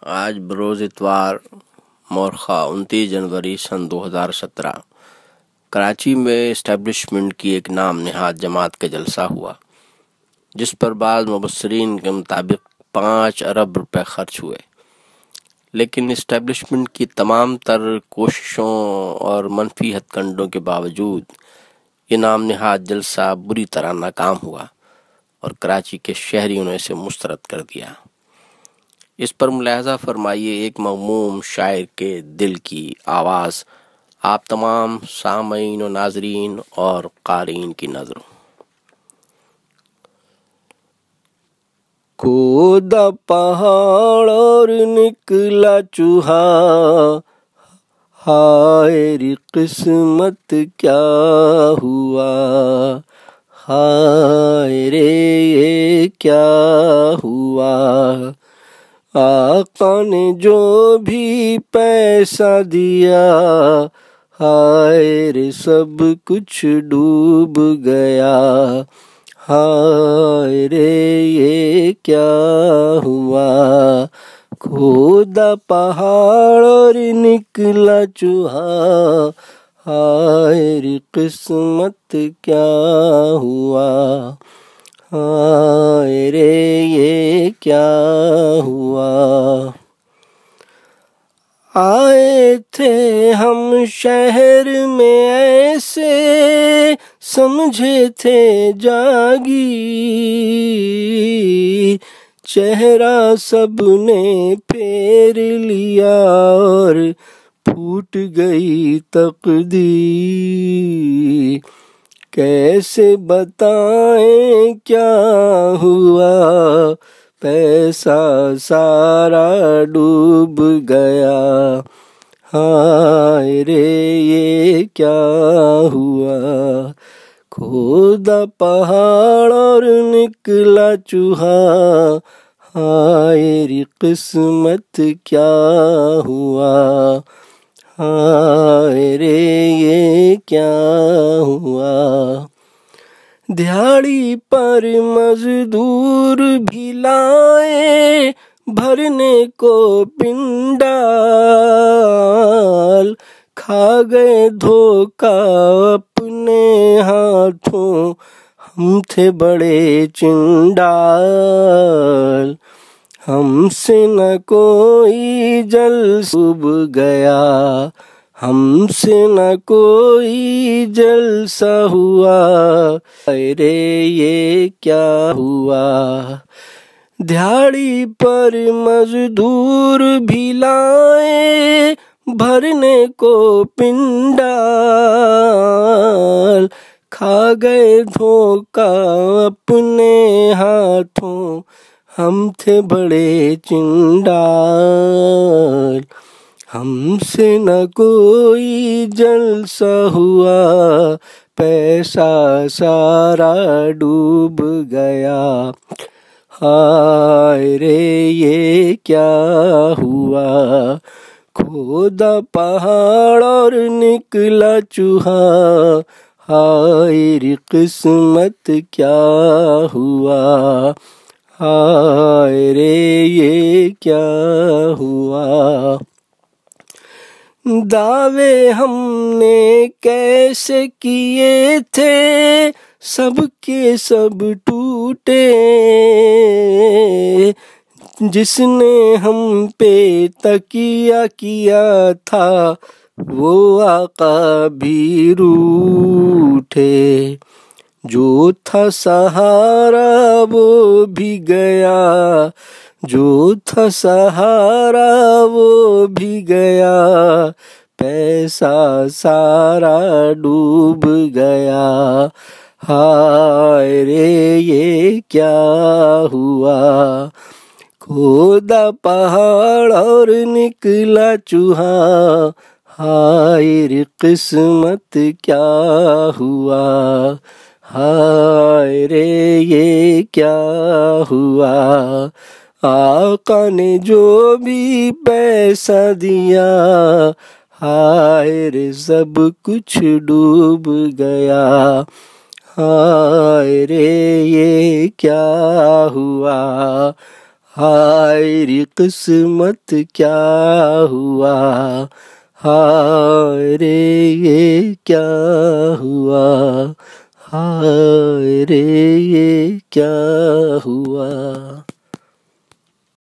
आज बरोज़ इतवार मौरख़ा 29 जनवरी सन 2017 कराची में इस्टेब्लिशमेंट की एक नाम नहाद जमात का जलसा हुआ, जिस पर बाद मुबस्सिरीन के मुताबिक 5 अरब रुपए खर्च हुए। लेकिन इस्टेब्लिशमेंट की तमाम तर कोशिशों और मनफी हथकंडों के बावजूद ये नाम नहाद जलसा बुरी तरह नाकाम हुआ और कराची के शहरियों ने इसे मुस्तरद कर दिया। इस पर मुलाहजा फरमाइए एक मग़मूम शायर के दिल की आवाज़ आप तमाम सामीन व नाज़रीन और क़ारीन की नज़रों। खोदा पहाड़ और निकला चूहा, हाय रे किस्मत क्या हुआ, हाय रे ये क्या हुआ। आका ने जो भी पैसा दिया, हाय रे सब कुछ डूब गया, हाय रे ये क्या हुआ। खोदा पहाड़ और निकला चूहा, हाय रे किस्मत क्या हुआ, हाय रे ये क्या हुआ। आए थे हम शहर में ऐसे, समझे थे जागीर, चेहरा सबने फेर लिया और फूट गई तकदीर। कैसे बताएं क्या हुआ, पैसा सारा डूब गया, हाय रे ये क्या हुआ। खोदा पहाड़ और निकला चूहा, हाय रे किस्मत क्या हुआ, हाय रे ये क्या हुआ। दिहाड़ी पर मजदूर भी लाए, भरने को पिंडाल, खा गए धोखा अपने हाथों, हम थे बड़े चिंडाल। हमसे न कोई जल सुब गया, हमसे न कोई जलसा हुआ, हाय रे ये क्या हुआ। दिहाड़ी पर मजदूर भी लाए, भरने को पिंडाल, खा गए धोखा अपने हाथों, हम थे बड़े चिंडाल। हमसे न कोई जलसा हुआ, पैसा सारा डूब गया, हाय रे ये क्या हुआ। खोदा पहाड़ और निकला चूहा, हाय रे किस्मत क्या हुआ, हाय रे ये क्या हुआ। दावे हमने कैसे किए थे, सबके सब टूटे, जिसने हम पे तकिया किया था, वो आका भी रूठे। जो था सहारा वो भी गया, जो था सहारा वो भी गया, पैसा सारा डूब गया, हाय रे ये क्या हुआ। खोदा पहाड़ और निकला चूहा, हाय रे किस्मत क्या हुआ, हाय रे ये क्या हुआ। आका ने जो भी पैसा दिया, हाय रे सब कुछ डूब गया, हाय रे ये क्या हुआ, हाय रे किस्मत क्या हुआ, हाय रे ये क्या हुआ, हाय रे ये क्या हुआ।